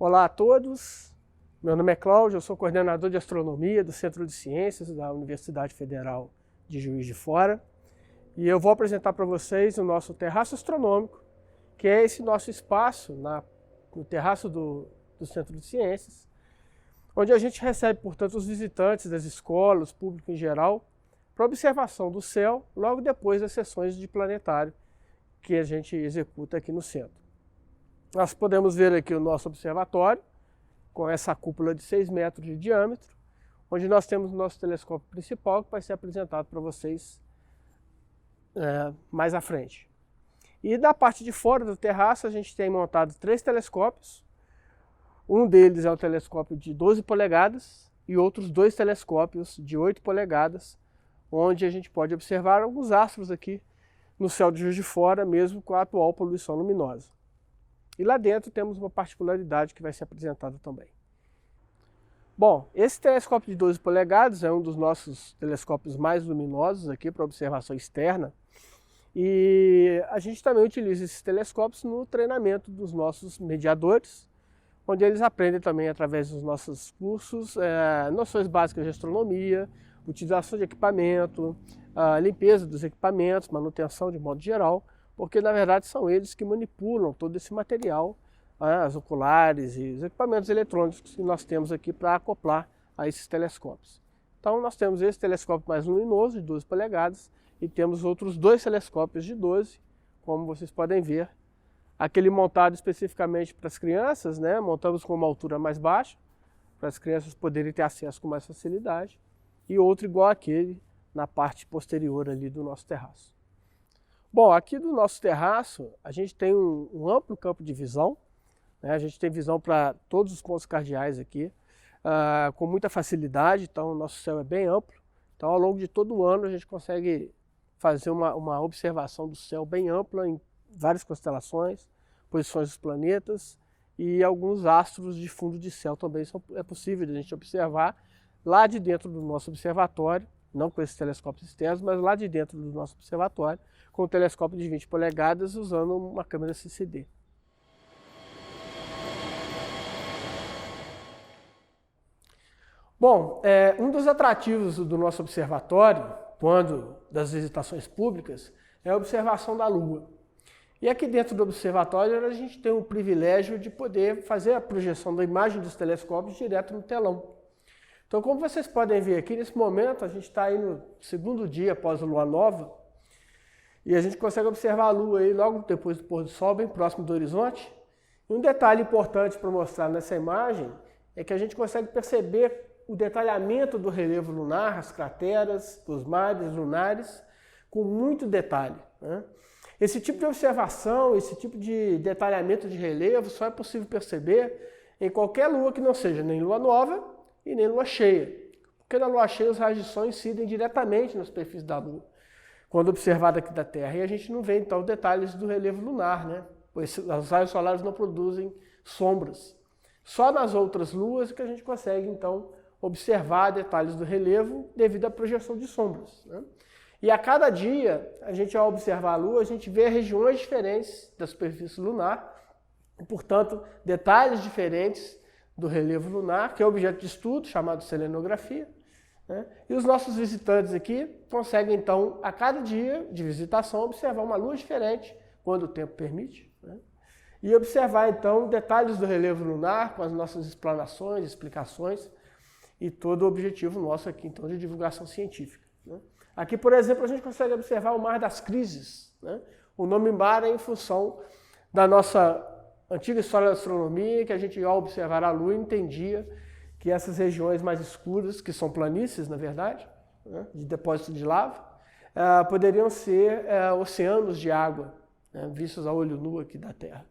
Olá a todos, meu nome é Cláudio, eu sou coordenador de astronomia do Centro de Ciências da Universidade Federal de Juiz de Fora e eu vou apresentar para vocês o nosso terraço astronômico, que é esse nosso espaço no terraço do Centro de Ciências, onde a gente recebe, portanto, os visitantes das escolas, público em geral, para observação do céu logo depois das sessões de planetário que a gente executa aqui no centro. Nós podemos ver aqui o nosso observatório, com essa cúpula de 6 metros de diâmetro, onde nós temos o nosso telescópio principal, que vai ser apresentado para vocês mais à frente. E da parte de fora do terraço, a gente tem montado 3 telescópios. Um deles é o telescópio de 12 polegadas e outros 2 telescópios de 8 polegadas, onde a gente pode observar alguns astros aqui no céu de Juiz de Fora, mesmo com a atual poluição luminosa. E lá dentro temos uma particularidade que vai ser apresentada também. Bom, esse telescópio de 12 polegadas é um dos nossos telescópios mais luminosos aqui para observação externa. E a gente também utiliza esses telescópios no treinamento dos nossos mediadores, onde eles aprendem também através dos nossos cursos noções básicas de astronomia, utilização de equipamento, limpeza dos equipamentos, manutenção de modo geral, porque na verdade são eles que manipulam todo esse material, as oculares e os equipamentos eletrônicos que nós temos aqui para acoplar a esses telescópios. Então nós temos esse telescópio mais luminoso, de 12 polegadas, e temos outros 2 telescópios de 12, como vocês podem ver. Aquele montado especificamente para as crianças, montamos com uma altura mais baixa, para as crianças poderem ter acesso com mais facilidade, e outro igual àquele na parte posterior ali do nosso terraço. Bom, aqui do nosso terraço, a gente tem um amplo campo de visão, a gente tem visão para todos os pontos cardeais aqui, com muita facilidade, então o nosso céu é bem amplo. Então ao longo de todo o ano a gente consegue fazer uma observação do céu bem ampla em várias constelações, posições dos planetas e alguns astros de fundo de céu também é possível de a gente observar lá de dentro do nosso observatório, não com esses telescópios externos, mas lá de dentro do nosso observatório, com um telescópio de 20 polegadas usando uma câmera CCD. Bom, um dos atrativos do nosso observatório, quando das visitações públicas, é a observação da Lua. E aqui dentro do observatório a gente tem o privilégio de poder fazer a projeção da imagem dos telescópios direto no telão. Então, como vocês podem ver aqui, nesse momento a gente está aí no segundo dia após a lua nova e a gente consegue observar a lua aí logo depois do pôr do sol, bem próximo do horizonte. E um detalhe importante para mostrar nessa imagem é que a gente consegue perceber o detalhamento do relevo lunar, as crateras, dos mares lunares, com muito detalhe. Esse tipo de observação, esse tipo de detalhamento de relevo só é possível perceber em qualquer lua que não seja nem lua nova e nem lua cheia. Porque na lua cheia os raios de sol incidem diretamente na superfície da lua, quando observada aqui da Terra. E a gente não vê então detalhes do relevo lunar, pois os raios solares não produzem sombras. Só nas outras luas que a gente consegue então observar detalhes do relevo devido à projeção de sombras. E a cada dia, a gente ao observar a Lua, a gente vê regiões diferentes da superfície lunar, e, portanto, detalhes diferentes do relevo lunar, que é objeto de estudo, chamado selenografia. E os nossos visitantes aqui conseguem, então, a cada dia de visitação, observar uma lua diferente, quando o tempo permite, e observar, então, detalhes do relevo lunar com as nossas explanações, explicações, e todo o objetivo nosso aqui, então, de divulgação científica. Aqui, por exemplo, a gente consegue observar o Mar das Crises. O nome mar é em função da nossa antiga história da astronomia, que a gente, ao observar a Lua, entendia que essas regiões mais escuras, que são planícies, na verdade, de depósito de lava, poderiam ser oceanos de água, vistos a olho nu aqui da Terra.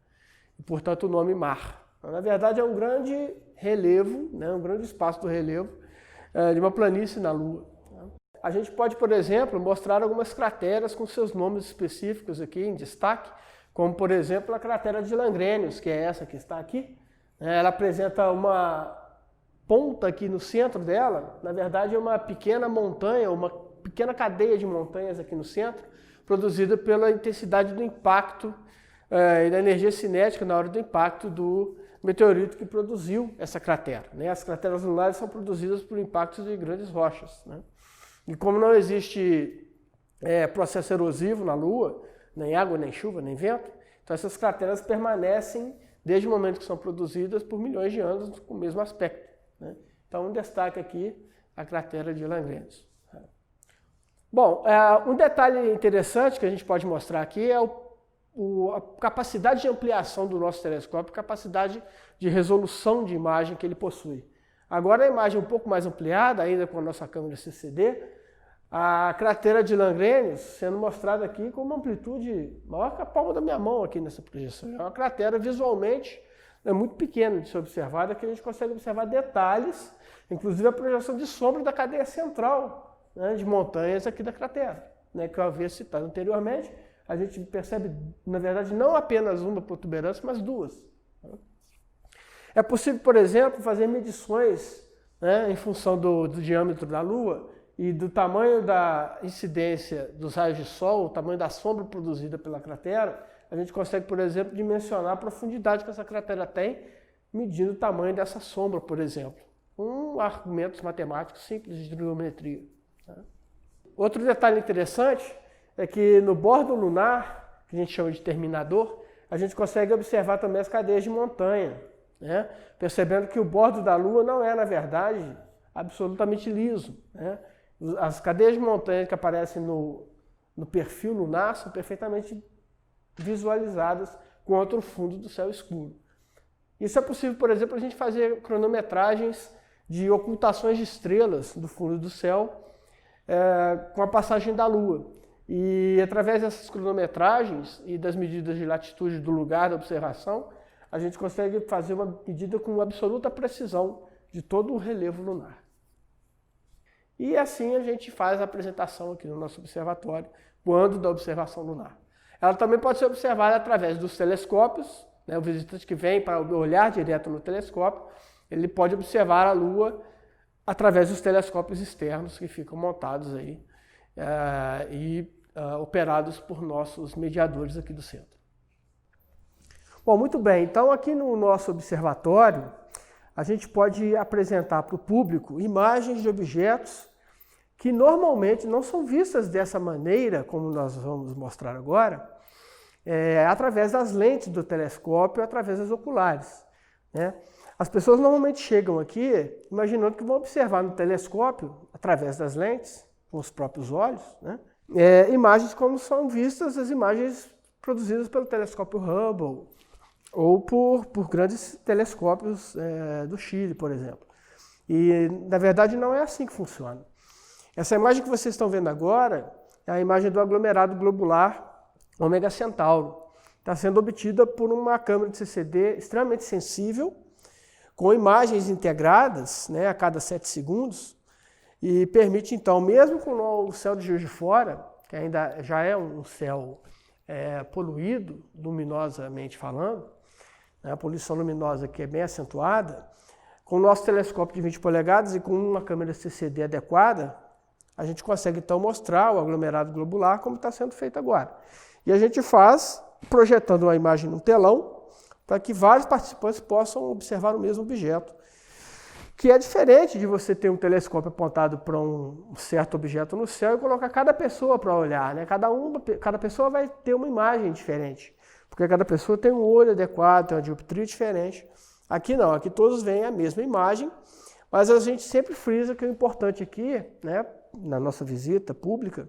E, portanto, o nome mar. Na verdade, é um grande relevo, um grande espaço do relevo de uma planície na Lua. A gente pode, por exemplo, mostrar algumas crateras com seus nomes específicos aqui em destaque, como, por exemplo, a cratera de Langrenius, que é essa que está aqui. Ela apresenta uma ponta aqui no centro dela, na verdade é uma pequena montanha, uma pequena cadeia de montanhas aqui no centro, produzida pela intensidade do impacto e da energia cinética na hora do impacto meteorito que produziu essa cratera, né? As crateras lunares são produzidas por impactos de grandes rochas, né? E como não existe processo erosivo na Lua, nem água, nem chuva, nem vento, então essas crateras permanecem desde o momento que são produzidas por milhões de anos com o mesmo aspecto, né? Então, um destaque aqui, a cratera de Lagrange. Bom, um detalhe interessante que a gente pode mostrar aqui é a capacidade de ampliação do nosso telescópio, capacidade de resolução de imagem que ele possui. Agora a imagem um pouco mais ampliada, ainda com a nossa câmera CCD, a cratera de Lagrange sendo mostrada aqui com uma amplitude maior que a palma da minha mão aqui nessa projeção. É uma cratera visualmente muito pequena de ser observada, que a gente consegue observar detalhes, inclusive a projeção de sombra da cadeia central, né, de montanhas aqui da cratera, né, que eu havia citado anteriormente. A gente percebe, na verdade, não apenas uma protuberância, mas duas. É possível, por exemplo, fazer medições, né, em função do diâmetro da Lua e do tamanho da incidência dos raios de sol, o tamanho da sombra produzida pela cratera. A gente consegue, por exemplo, dimensionar a profundidade que essa cratera tem, medindo o tamanho dessa sombra, por exemplo, com argumentos matemáticos simples de trigonometria. Outro detalhe interessante é que no bordo lunar, que a gente chama de terminador, a gente consegue observar também as cadeias de montanha, né? Percebendo que o bordo da Lua não é, na verdade, absolutamente liso, né? As cadeias de montanha que aparecem no perfil lunar são perfeitamente visualizadas contra o fundo do céu escuro. Isso é possível, por exemplo, a gente fazer cronometragens de ocultações de estrelas do fundo do céu com a passagem da Lua. E através dessas cronometragens e das medidas de latitude do lugar da observação, a gente consegue fazer uma medida com absoluta precisão de todo o relevo lunar. E assim a gente faz a apresentação aqui no nosso observatório, quando da observação lunar. Ela também pode ser observada através dos telescópios, né? O visitante que vem para olhar direto no telescópio, ele pode observar a Lua através dos telescópios externos que ficam montados aí operados por nossos mediadores aqui do centro. Bom, muito bem, então aqui no nosso observatório, a gente pode apresentar para o público imagens de objetos que normalmente não são vistas dessa maneira, como nós vamos mostrar agora, através das lentes do telescópio, através das oculares, né? As pessoas normalmente chegam aqui imaginando que vão observar no telescópio, através das lentes, com os próprios olhos, né? Imagens como são vistas as imagens produzidas pelo telescópio Hubble ou por grandes telescópios do Chile, por exemplo. E, na verdade, não é assim que funciona. Essa imagem que vocês estão vendo agora é a imagem do aglomerado globular Ômega Centauro. Está sendo obtida por uma câmera de CCD extremamente sensível, com imagens integradas, né, a cada 7 segundos, e permite, então, mesmo com o céu de Juiz de Fora, que ainda já é um céu poluído, luminosamente falando, né, a poluição luminosa aqui é bem acentuada, com o nosso telescópio de 20 polegadas e com uma câmera CCD adequada, a gente consegue, então, mostrar o aglomerado globular como está sendo feito agora. E a gente faz projetando uma imagem no telão para que vários participantes possam observar o mesmo objeto, que é diferente de você ter um telescópio apontado para um certo objeto no céu e colocar cada pessoa para olhar, né? Cada pessoa vai ter uma imagem diferente, porque cada pessoa tem um olho adequado, tem uma dioptria diferente. Aqui não, aqui todos veem a mesma imagem, mas a gente sempre frisa que o importante aqui, né, na nossa visita pública,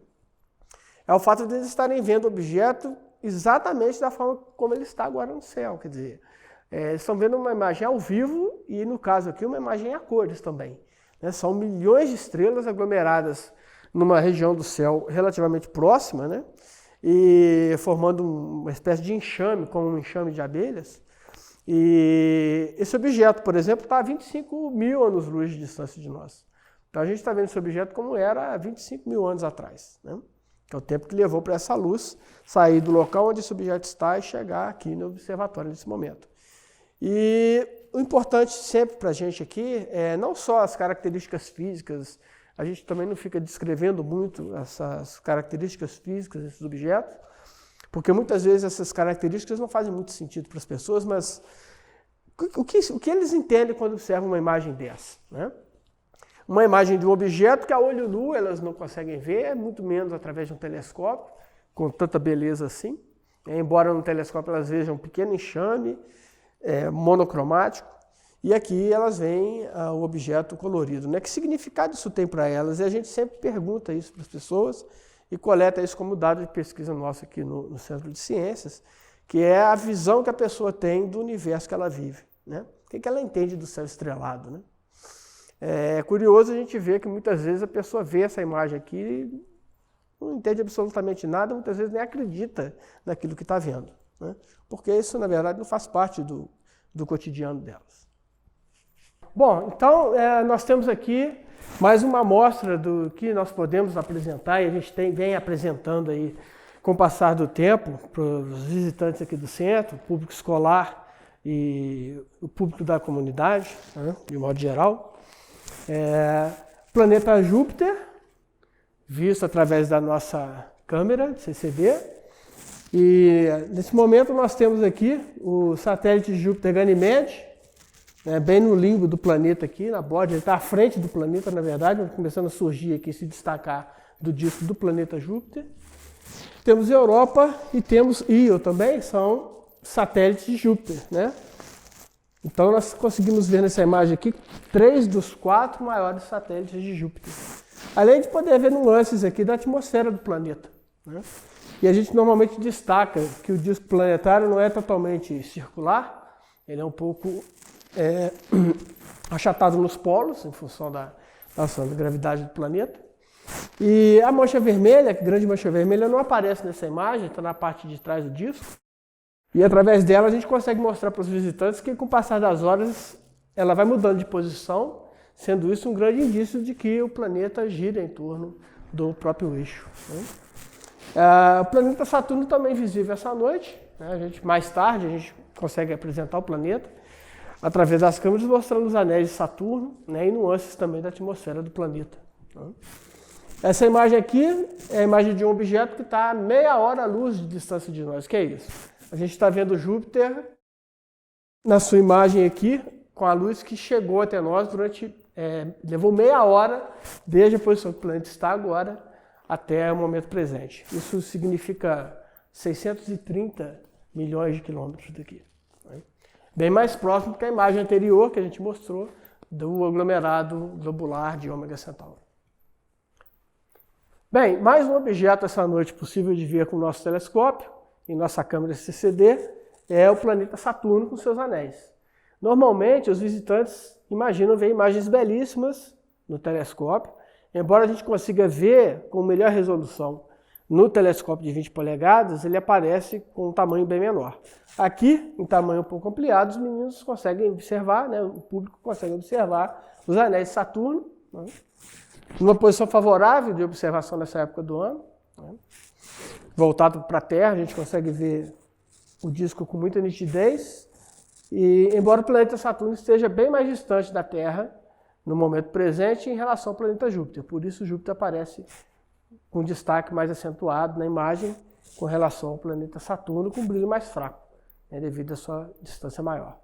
é o fato de eles estarem vendo o objeto exatamente da forma como ele está agora no céu. Quer dizer, eles estão vendo uma imagem ao vivo e, no caso aqui, uma imagem a cores também, né? São milhões de estrelas aglomeradas numa região do céu relativamente próxima, né? E formando uma espécie de enxame, como um enxame de abelhas. E esse objeto, por exemplo, está a 25 mil anos-luz de distância de nós. Então a gente está vendo esse objeto como era há 25 mil anos atrás, né? Que é o tempo que levou para essa luz sair do local onde esse objeto está e chegar aqui no observatório nesse momento. E o importante sempre para a gente aqui é não só as características físicas, a gente também não fica descrevendo muito essas características físicas desses objetos, porque muitas vezes essas características não fazem muito sentido para as pessoas, mas O que eles entendem quando observam uma imagem dessa? Né? Uma imagem de um objeto que a olho nu elas não conseguem ver, muito menos através de um telescópio, com tanta beleza assim. Embora no telescópio elas vejam um pequeno enxame monocromático, e aqui elas veem o objeto colorido. Né? Que significado isso tem para elas? E a gente sempre pergunta isso para as pessoas e coleta isso como dado de pesquisa nossa aqui no Centro de Ciências, que é a visão que a pessoa tem do universo que ela vive. Né? O que ela entende do céu estrelado. Né? É curioso a gente ver que muitas vezes a pessoa vê essa imagem aqui e não entende absolutamente nada, muitas vezes nem acredita naquilo que está vendo. Né? Porque isso, na verdade, não faz parte do cotidiano delas. Bom, então nós temos aqui mais uma amostra do que nós podemos apresentar, e a gente vem apresentando aí com o passar do tempo para os visitantes aqui do centro, o público escolar e o público da comunidade, né, de modo geral. Planeta Júpiter, visto através da nossa câmera CCD. E nesse momento nós temos aqui o satélite Júpiter Ganymede, bem no limbo do planeta aqui, na borda, ele está à frente do planeta, na verdade, começando a surgir aqui, se destacar do disco do planeta Júpiter. Temos Europa e temos Io também, são satélites de Júpiter, né? Então nós conseguimos ver nessa imagem aqui 3 dos 4 maiores satélites de Júpiter. Além de poder ver nuances aqui da atmosfera do planeta. Né? E a gente normalmente destaca que o disco planetário não é totalmente circular, ele é um pouco achatado nos polos, em função da ação da gravidade do planeta. E a mancha vermelha, a grande mancha vermelha, não aparece nessa imagem, está na parte de trás do disco. E através dela a gente consegue mostrar para os visitantes que com o passar das horas ela vai mudando de posição, sendo isso um grande indício de que o planeta gira em torno do próprio eixo. Né? O planeta Saturno também é visível essa noite. Né? Mais tarde a gente consegue apresentar o planeta através das câmeras, mostrando os anéis de Saturno, né? E nuances também da atmosfera do planeta. Né? Essa imagem aqui é a imagem de um objeto que está a meia hora-luz de distância de nós. O que é isso? A gente está vendo Júpiter na sua imagem aqui, com a luz que chegou até nós levou meia hora, desde a posição que o planeta está agora, até o momento presente. Isso significa 630 milhões de quilômetros daqui. Né? Bem mais próximo que a imagem anterior que a gente mostrou do aglomerado globular de Ômega Centauri. Bem, mais um objeto essa noite possível de ver com o nosso telescópio, em nossa câmera CCD, é o planeta Saturno com seus anéis. Normalmente, os visitantes imaginam ver imagens belíssimas no telescópio, embora a gente consiga ver com melhor resolução no telescópio de 20 polegadas, ele aparece com um tamanho bem menor. Aqui, em tamanho um pouco ampliado, os meninos conseguem observar, né, o público consegue observar os anéis de Saturno, né, numa posição favorável de observação nessa época do ano. Né. Voltado para a Terra, a gente consegue ver o disco com muita nitidez. E embora o planeta Saturno esteja bem mais distante da Terra no momento presente em relação ao planeta Júpiter. Por isso Júpiter aparece com destaque mais acentuado na imagem com relação ao planeta Saturno, com um brilho mais fraco, né, devido à sua distância maior.